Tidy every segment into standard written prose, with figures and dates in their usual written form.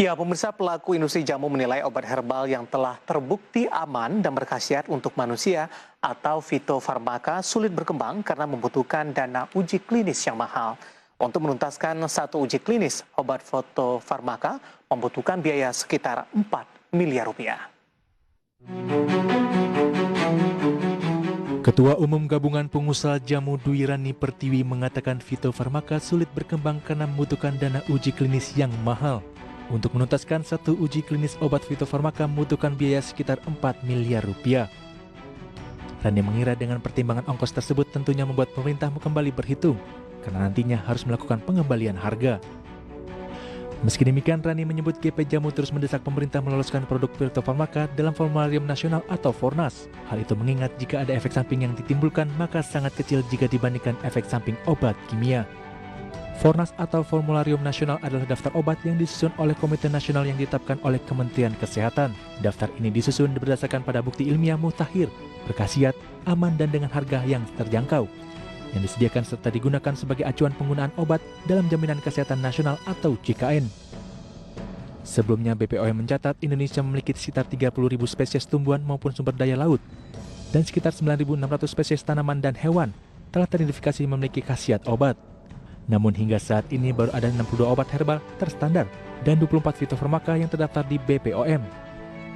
Ya, pemirsa, pelaku industri jamu menilai obat herbal yang telah terbukti aman dan berkhasiat untuk manusia atau fitofarmaka sulit berkembang karena membutuhkan dana uji klinis yang mahal. Untuk menuntaskan satu uji klinis, obat fitofarmaka membutuhkan biaya sekitar 4 miliar rupiah. Ketua Umum Gabungan Pengusaha Jamu Dwi Rani Pertiwi mengatakan fitofarmaka sulit berkembang karena membutuhkan dana uji klinis yang mahal. Untuk menuntaskan satu uji klinis obat fitofarmaka membutuhkan biaya sekitar 4 miliar rupiah. Rani mengira dengan pertimbangan ongkos tersebut tentunya membuat pemerintah kembali berhitung, karena nantinya harus melakukan pengembalian harga. Meski demikian, Rani menyebut GP Jamu terus mendesak pemerintah meloloskan produk fitofarmaka dalam formularium nasional atau Fornas. Hal itu mengingat jika ada efek samping yang ditimbulkan, maka sangat kecil jika dibandingkan efek samping obat kimia. Fornas atau Formularium Nasional adalah daftar obat yang disusun oleh Komite Nasional yang ditetapkan oleh Kementerian Kesehatan. Daftar ini disusun berdasarkan pada bukti ilmiah mutakhir, berkhasiat, aman dan dengan harga yang terjangkau, yang disediakan serta digunakan sebagai acuan penggunaan obat dalam Jaminan Kesehatan Nasional atau JKN. Sebelumnya BPOM mencatat Indonesia memiliki sekitar 30.000 spesies tumbuhan maupun sumber daya laut, dan sekitar 9.600 spesies tanaman dan hewan telah teridentifikasi memiliki khasiat obat. Namun hingga saat ini baru ada 62 obat herbal terstandar dan 24 fitofarmaka yang terdaftar di BPOM.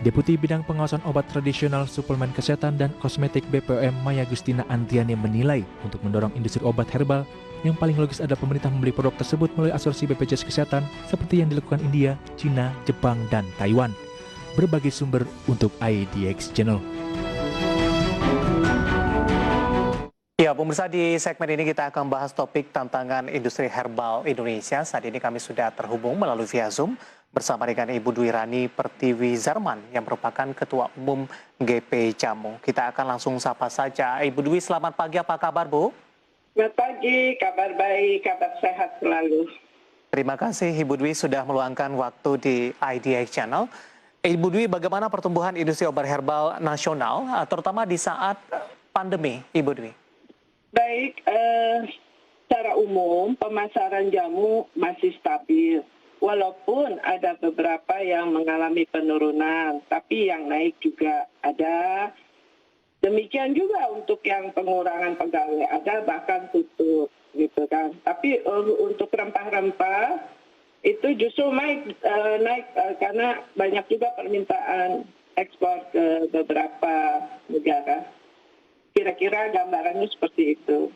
Deputi Bidang Pengawasan Obat Tradisional, Suplemen Kesehatan dan Kosmetik BPOM Maya Gustina Andriani menilai untuk mendorong industri obat herbal, yang paling logis adalah pemerintah membeli produk tersebut melalui asuransi BPJS Kesehatan seperti yang dilakukan India, Cina, Jepang, dan Taiwan. Berbagai sumber untuk IDX Channel. Ya, pemirsa, di segmen ini kita akan bahas topik tantangan industri herbal Indonesia. Saat ini kami sudah terhubung melalui via Zoom bersama dengan Ibu Dwi Rani Pertiwi Zarman yang merupakan Ketua Umum GP Jamu. Kita akan langsung sapa saja. Ibu Dwi, selamat pagi, apa kabar, Bu? Selamat pagi, kabar baik, kabar sehat selalu. Terima kasih Ibu Dwi sudah meluangkan waktu di IDX Channel. Ibu Dwi, bagaimana pertumbuhan industri obat herbal nasional, terutama di saat pandemi, Ibu Dwi? Baik, secara umum pemasaran jamu masih stabil. Walaupun ada beberapa yang mengalami penurunan, tapi yang naik juga ada. Demikian juga untuk yang pengurangan pegawai ada, bahkan tutup, gitu kan. Tapi untuk rempah-rempah itu justru naik karena banyak juga permintaan ekspor ke beberapa negara. Kira-kira gambarannya seperti itu.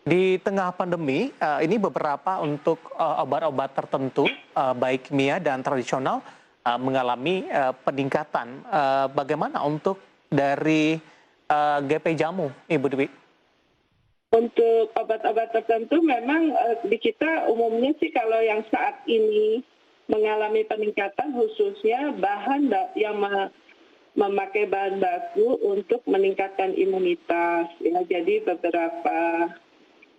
Di tengah pandemi, ini beberapa untuk obat-obat tertentu, baik kimia dan tradisional, mengalami peningkatan. Bagaimana untuk dari GP Jamu, Ibu Dwi? Untuk obat-obat tertentu memang di kita umumnya sih kalau yang saat ini mengalami peningkatan khususnya bahan yang memakai bahan baku untuk meningkatkan imunitas. Ya, jadi beberapa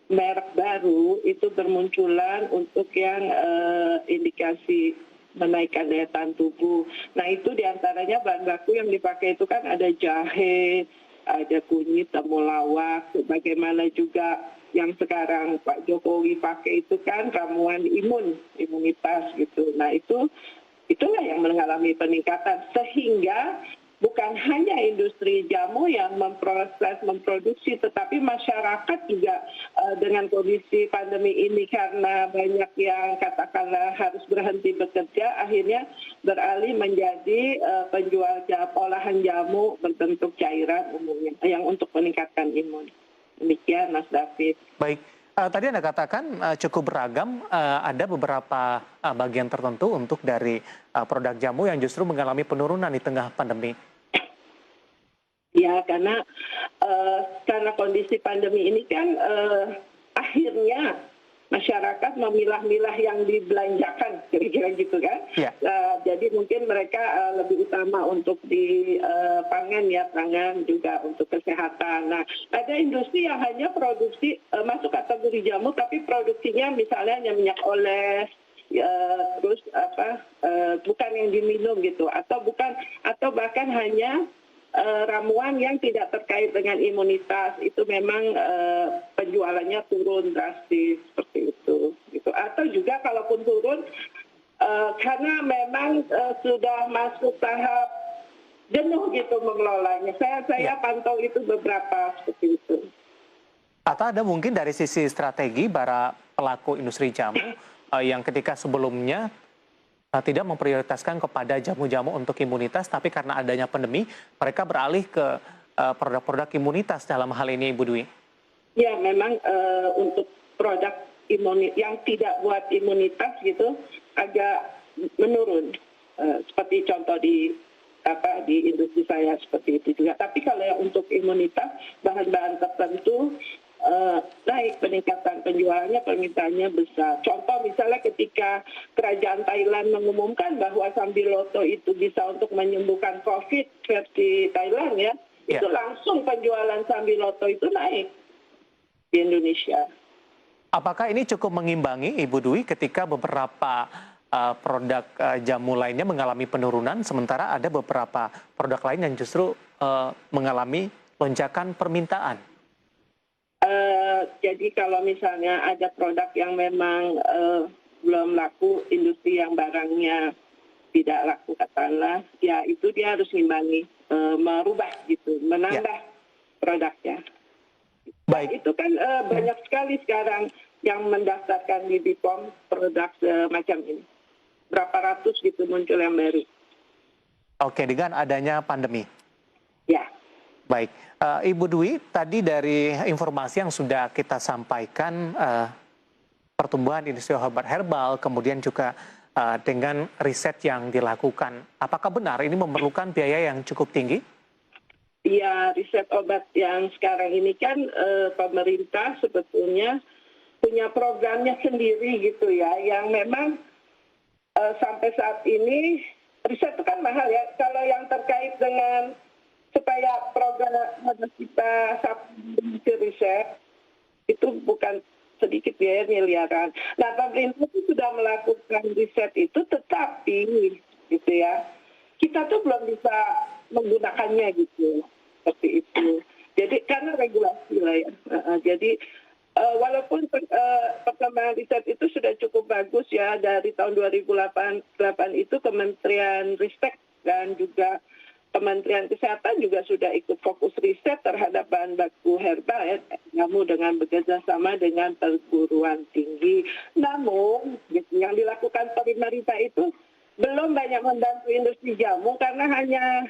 merek baru itu bermunculan untuk yang indikasi menaikkan daya tahan tubuh. Nah itu diantaranya bahan baku yang dipakai itu kan ada jahe, ada kunyit, temulawak, bagaimana juga yang sekarang Pak Jokowi pakai itu kan ramuan imunitas gitu. Nah itulah yang mengalami peningkatan sehingga bukan hanya industri jamu yang memproduksi, tetapi masyarakat juga dengan kondisi pandemi ini karena banyak yang katakanlah harus berhenti bekerja, akhirnya beralih menjadi penjual olahan jamu berbentuk cairan umumnya yang untuk meningkatkan imun. Demikian Mas David. Baik, tadi Anda katakan cukup beragam, ada beberapa bagian tertentu untuk dari produk jamu yang justru mengalami penurunan di tengah pandemi. Ya, karena kondisi pandemi ini kan akhirnya masyarakat memilah-milah yang dibelanjakan, kira-kira gitu kan. Ya. Jadi mungkin mereka lebih utama untuk di pangan juga untuk kesehatan. Nah, ada industri yang hanya produksi masuk kategori jamu, tapi produksinya misalnya hanya minyak oles, terus bukan yang diminum gitu, atau bahkan hanya ramuan yang tidak terkait dengan imunitas, itu memang penjualannya turun drastis seperti itu gitu. Atau juga kalaupun turun karena memang sudah masuk tahap jenuh gitu mengelolanya. Saya pantau itu beberapa seperti itu. Atau ada mungkin dari sisi strategi para pelaku industri jamu yang ketika sebelumnya tidak memprioritaskan kepada jamu-jamu untuk imunitas, tapi karena adanya pandemi, mereka beralih ke produk-produk imunitas dalam hal ini, Ibu Dwi. Ya, memang untuk produk yang tidak buat imunitas gitu agak menurun. Seperti contoh di industri saya seperti itu juga. Tapi kalau yang untuk imunitas, bahan-bahan tertentu naik peningkatan penjualannya, permintaannya besar. Contoh misalnya ketika kerajaan Thailand mengumumkan bahwa Sambiloto itu bisa untuk menyembuhkan COVID versi Thailand ya, itu langsung penjualan Sambiloto itu naik di Indonesia. Apakah ini cukup mengimbangi, Ibu Dwi, ketika beberapa produk jamu lainnya mengalami penurunan, sementara ada beberapa produk lain yang justru mengalami lonjakan permintaan? Jadi kalau misalnya ada produk yang memang belum laku, industri yang barangnya tidak laku katakanlah, ya itu dia harus ngimbangi, merubah gitu, menambah produknya. Baik. Itu kan banyak sekali sekarang yang mendaftarkan di BPOM produk semacam ini. Berapa ratus gitu muncul yang baru. Oke, dengan adanya pandemi. Ya. Baik, Ibu Dwi, tadi dari informasi yang sudah kita sampaikan, pertumbuhan industri obat herbal, kemudian juga dengan riset yang dilakukan, apakah benar ini memerlukan biaya yang cukup tinggi? Ya, riset obat yang sekarang ini kan pemerintah sebetulnya punya programnya sendiri gitu ya, yang memang sampai saat ini riset itu kan mahal ya. Kalau yang terkait dengan supaya program kita sampai riset itu bukan sedikit biaya miliaran. Nah, pemerintah itu sudah melakukan riset itu, tetapi gitu ya, kita tuh belum bisa menggunakannya gitu, seperti itu. Jadi karena regulasi lah ya. Jadi walaupun perkembangan riset itu sudah cukup bagus ya, dari tahun 2008 itu Kementerian Ristek dan juga Kementerian Kesehatan juga sudah ikut fokus riset terhadap bahan baku herbal ya, jamu dengan bekerja sama dengan perguruan tinggi. Namun yang dilakukan pemerintah itu belum banyak membantu industri jamu karena hanya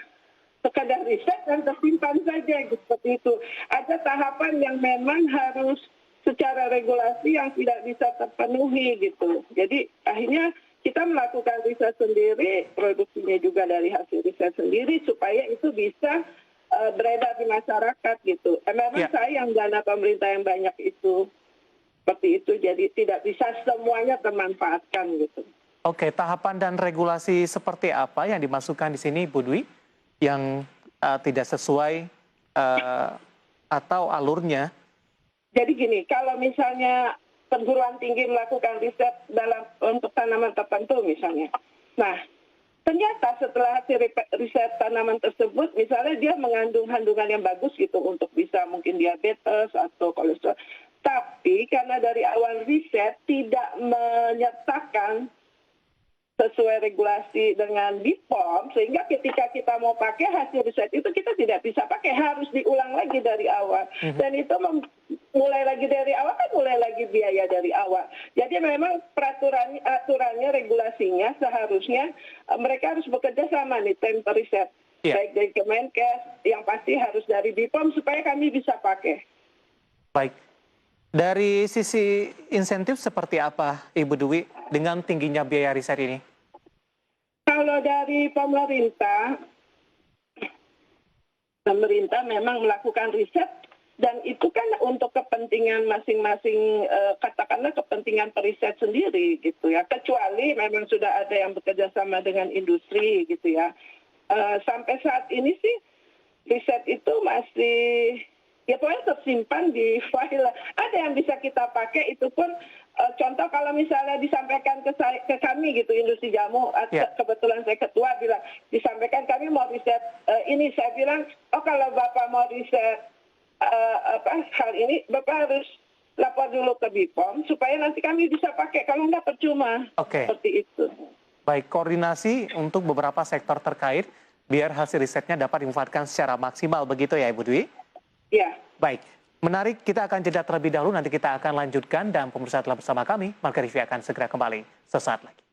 sekadar riset dan tersimpan saja seperti itu. Ada tahapan yang memang harus secara regulasi yang tidak bisa terpenuhi gitu. Jadi akhirnya kita melakukan riset sendiri, produksinya juga dari hasil riset sendiri supaya itu bisa beredar di masyarakat gitu. Memang sayang dana pemerintah yang banyak itu seperti itu, jadi tidak bisa semuanya termanfaatkan gitu. Oke, tahapan dan regulasi seperti apa yang dimasukkan di sini, Bu Dwi, yang tidak sesuai atau alurnya? Jadi gini, kalau misalnya perguruan tinggi melakukan riset untuk tanaman tertentu misalnya. Nah, ternyata setelah hasil riset tanaman tersebut, misalnya dia mengandung kandungan yang bagus gitu untuk bisa mungkin diabetes atau kolesterol. Tapi karena dari awal riset tidak menyertakan sesuai regulasi dengan BPOM, sehingga ketika kita mau pakai hasil riset itu kita tidak bisa pakai, harus diulang lagi dari awal. Dan itu mulai lagi dari awal kan mulai lagi biaya dari awal. Jadi memang aturannya, regulasinya seharusnya mereka harus bekerja sama nih tim riset. Baik dari Kemenkes, yang pasti harus dari BPOM supaya kami bisa pakai. Baik. Dari sisi insentif seperti apa, Ibu Dwi, dengan tingginya biaya riset ini? Kalau dari pemerintah memang melakukan riset, dan itu kan untuk kepentingan masing-masing, katakanlah kepentingan periset sendiri gitu ya. Kecuali memang sudah ada yang bekerja sama dengan industri gitu ya. Sampai saat ini sih riset itu masih ya pokoknya tersimpan di file. Ada yang bisa kita pakai, itu pun contoh kalau misalnya disampaikan ke kami gitu, industri jamu, kebetulan saya ketua bilang, disampaikan kami mau riset ini, saya bilang, oh kalau Bapak mau riset hal ini, Bapak harus lapor dulu ke BPOM supaya nanti kami bisa pakai, kalau enggak percuma. Seperti itu. Baik, koordinasi untuk beberapa sektor terkait biar hasil risetnya dapat dimanfaatkan secara maksimal begitu ya Ibu Dwi? Ya. Baik, menarik, kita akan jeda terlebih dahulu, nanti kita akan lanjutkan dan pemirsa telah bersama kami, Marga Rivi akan segera kembali sesaat lagi.